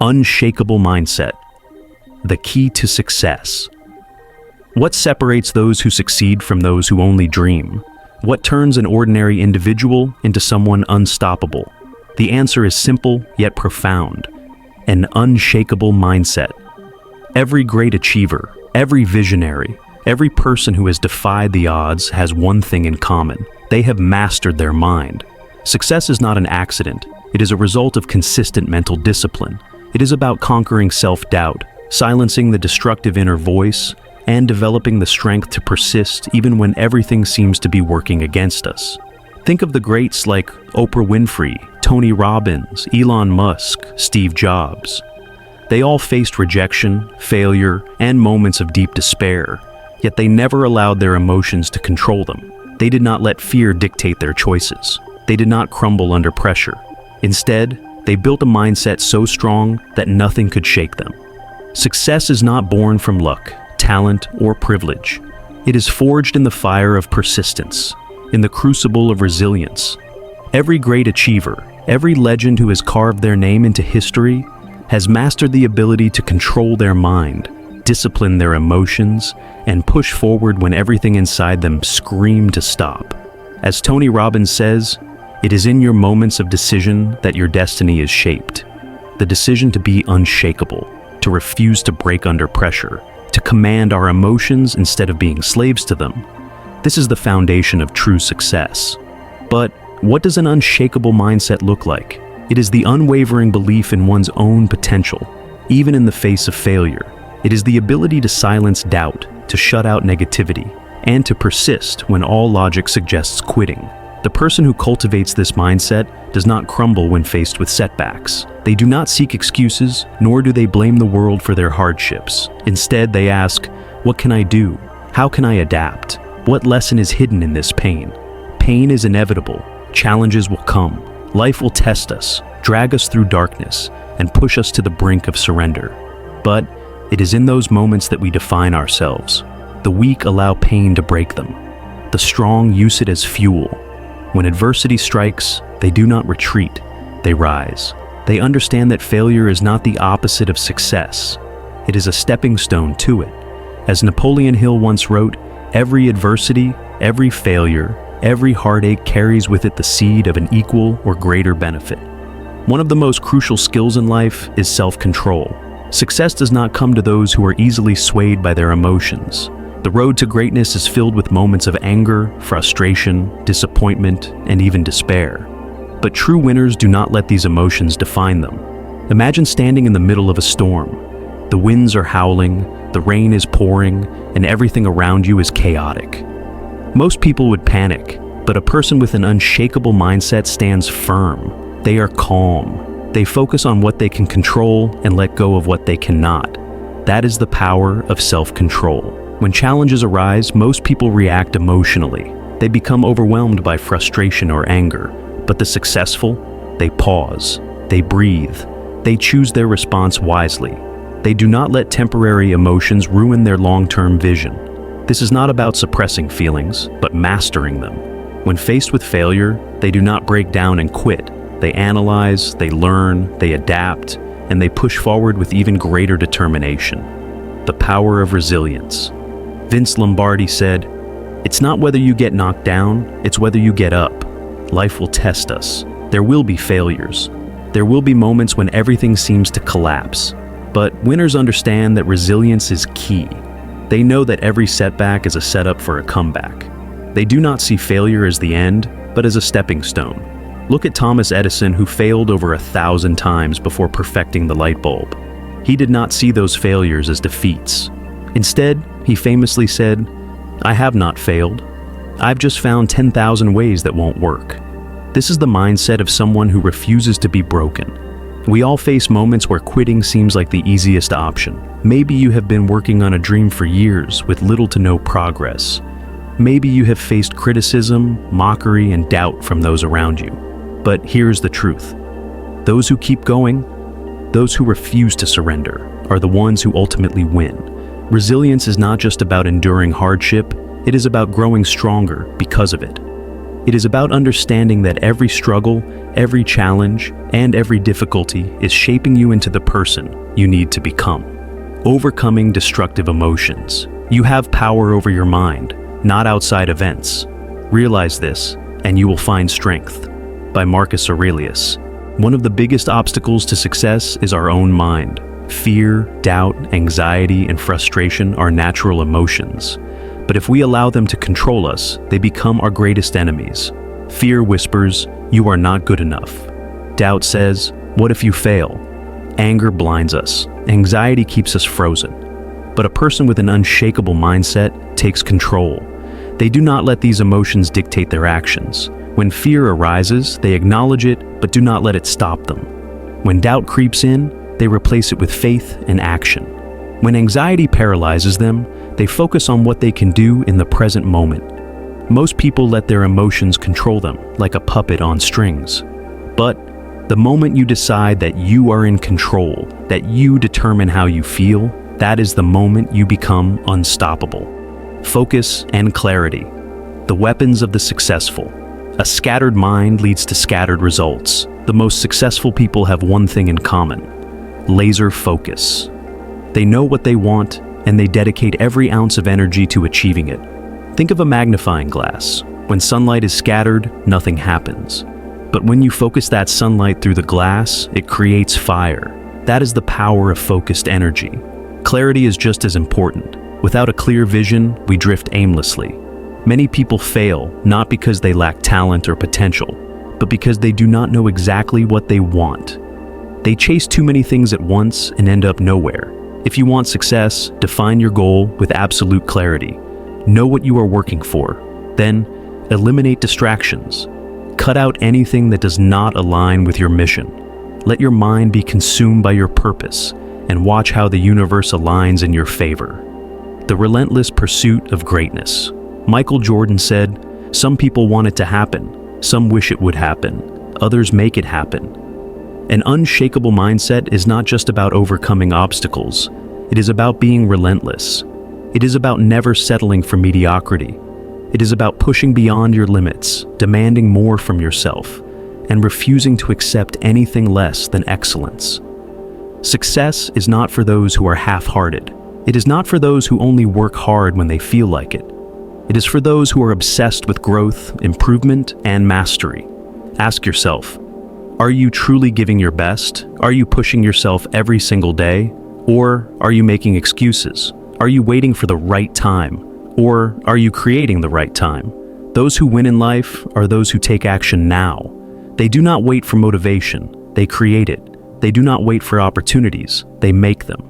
Unshakable mindset. The key to success. What separates those who succeed from those who only dream? What turns an ordinary individual into someone unstoppable? The answer is simple yet profound. An unshakable mindset. Every great achiever, every visionary, every person who has defied the odds has one thing in common. They have mastered their mind. Success is not an accident. It is a result of consistent mental discipline. It is about conquering self-doubt, silencing the destructive inner voice, and developing the strength to persist even when everything seems to be working against us. Think of the greats like Oprah Winfrey, Tony Robbins, Elon Musk, Steve Jobs. They all faced rejection, failure, and moments of deep despair, yet they never allowed their emotions to control them. They did not let fear dictate their choices. They did not crumble under pressure. Instead, they built a mindset so strong that nothing could shake them. Success is not born from luck, talent, or privilege. It is forged in the fire of persistence, in the crucible of resilience. Every great achiever, every legend who has carved their name into history, has mastered the ability to control their mind, discipline their emotions, and push forward when everything inside them screamed to stop. As Tony Robbins says, it is in your moments of decision that your destiny is shaped. The decision to be unshakable, to refuse to break under pressure, to command our emotions instead of being slaves to them. This is the foundation of true success. But what does an unshakable mindset look like? It is the unwavering belief in one's own potential, even in the face of failure. It is the ability to silence doubt, to shut out negativity, and to persist when all logic suggests quitting. The person who cultivates this mindset does not crumble when faced with setbacks. They do not seek excuses, nor do they blame the world for their hardships. Instead, they ask, what can I do? How can I adapt? What lesson is hidden in this pain? Pain is inevitable. Challenges will come. Life will test us, drag us through darkness, and push us to the brink of surrender. But it is in those moments that we define ourselves. The weak allow pain to break them. The strong use it as fuel. When adversity strikes, they do not retreat, they rise. They understand that failure is not the opposite of success. It is a stepping stone to it. As Napoleon Hill once wrote, every adversity, every failure, every heartache carries with it the seed of an equal or greater benefit. One of the most crucial skills in life is self-control. Success does not come to those who are easily swayed by their emotions. The road to greatness is filled with moments of anger, frustration, disappointment, and even despair. But true winners do not let these emotions define them. Imagine standing in the middle of a storm. The winds are howling, the rain is pouring, and everything around you is chaotic. Most people would panic, but a person with an unshakable mindset stands firm. They are calm. They focus on what they can control and let go of what they cannot. That is the power of self-control. When challenges arise, most people react emotionally. They become overwhelmed by frustration or anger. But the successful, they pause, they breathe, they choose their response wisely. They do not let temporary emotions ruin their long-term vision. This is not about suppressing feelings, but mastering them. When faced with failure, they do not break down and quit. They analyze, they learn, they adapt, and they push forward with even greater determination. The power of resilience. Vince Lombardi said, "It's not whether you get knocked down, it's whether you get up. Life will test us. There will be failures. There will be moments when everything seems to collapse. But winners understand that resilience is key. They know that every setback is a setup for a comeback. They do not see failure as the end, but as a stepping stone. Look at Thomas Edison, who failed over 1,000 times before perfecting the light bulb. He did not see those failures as defeats. Instead, he famously said, "I have not failed. I've just found 10,000 ways that won't work." This is the mindset of someone who refuses to be broken. We all face moments where quitting seems like the easiest option. Maybe you have been working on a dream for years with little to no progress. Maybe you have faced criticism, mockery, and doubt from those around you. But here's the truth. Those who keep going, those who refuse to surrender, are the ones who ultimately win. Resilience is not just about enduring hardship, it is about growing stronger because of it. It is about understanding that every struggle, every challenge, and every difficulty is shaping you into the person you need to become. Overcoming destructive emotions. You have power over your mind, not outside events. Realize this, and you will find strength. By Marcus Aurelius. One of the biggest obstacles to success is our own mind. Fear, doubt, anxiety, and frustration are natural emotions. But if we allow them to control us, they become our greatest enemies. Fear whispers, "You are not good enough." Doubt says, "What if you fail?" Anger blinds us. Anxiety keeps us frozen. But a person with an unshakable mindset takes control. They do not let these emotions dictate their actions. When fear arises, they acknowledge it, but do not let it stop them. When doubt creeps in, they replace it with faith and action. When anxiety paralyzes them, they focus on what they can do in the present moment. Most people let their emotions control them, like a puppet on strings. But the moment you decide that you are in control, that you determine how you feel, that is the moment you become unstoppable. Focus and clarity, the weapons of the successful. A scattered mind leads to scattered results. The most successful people have one thing in common: laser focus. They know what they want, and they dedicate every ounce of energy to achieving it. Think of a magnifying glass. When sunlight is scattered, nothing happens. But when you focus that sunlight through the glass, it creates fire. That is the power of focused energy. Clarity is just as important. Without a clear vision, we drift aimlessly. Many people fail not because they lack talent or potential, but because they do not know exactly what they want. They chase too many things at once and end up nowhere. If you want success, define your goal with absolute clarity. Know what you are working for. Then, eliminate distractions. Cut out anything that does not align with your mission. Let your mind be consumed by your purpose, and watch how the universe aligns in your favor. The relentless pursuit of greatness. Michael Jordan said, "Some people want it to happen. Some wish it would happen. Others make it happen." An unshakable mindset is not just about overcoming obstacles. It is about being relentless. It is about never settling for mediocrity. It is about pushing beyond your limits, demanding more from yourself, and refusing to accept anything less than excellence. Success is not for those who are half-hearted. It is not for those who only work hard when they feel like it. It is for those who are obsessed with growth, improvement, and mastery. Ask yourself, are you truly giving your best? Are you pushing yourself every single day? Or are you making excuses? Are you waiting for the right time? Or are you creating the right time? Those who win in life are those who take action now. They do not wait for motivation, they create it. They do not wait for opportunities, they make them.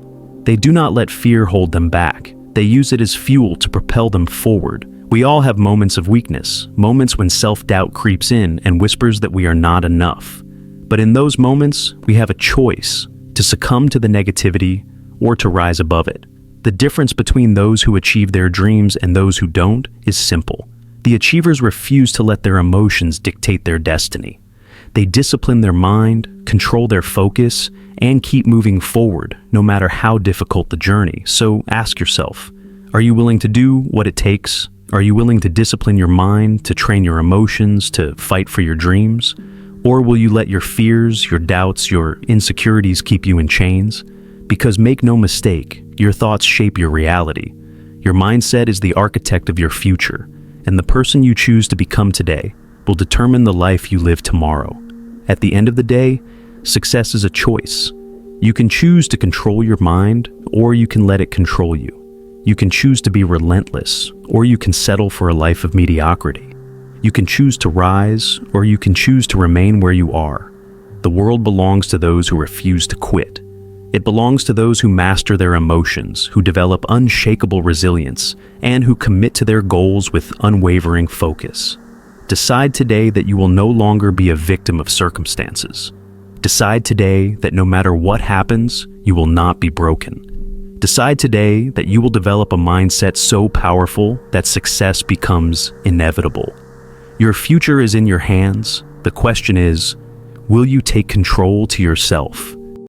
They do not let fear hold them back. They use it as fuel to propel them forward. We all have moments of weakness, moments when self-doubt creeps in and whispers that we are not enough. But in those moments, we have a choice to succumb to the negativity or to rise above it. The difference between those who achieve their dreams and those who don't is simple. The achievers refuse to let their emotions dictate their destiny. They discipline their mind, control their focus, and keep moving forward, no matter how difficult the journey. So ask yourself, are you willing to do what it takes? Are you willing to discipline your mind, to train your emotions, to fight for your dreams? Or will you let your fears, your doubts, your insecurities keep you in chains? Because make no mistake, your thoughts shape your reality. Your mindset is the architect of your future, and the person you choose to become today will determine the life you live tomorrow. At the end of the day, success is a choice. You can choose to control your mind, or you can let it control you. You can choose to be relentless, or you can settle for a life of mediocrity. You can choose to rise, or you can choose to remain where you are. The world belongs to those who refuse to quit. It belongs to those who master their emotions, who develop unshakable resilience, and who commit to their goals with unwavering focus. Decide today that you will no longer be a victim of circumstances. Decide today that no matter what happens, you will not be broken. Decide today that you will develop a mindset so powerful that success becomes inevitable. Your future is in your hands. The question is, will you take control to yourself?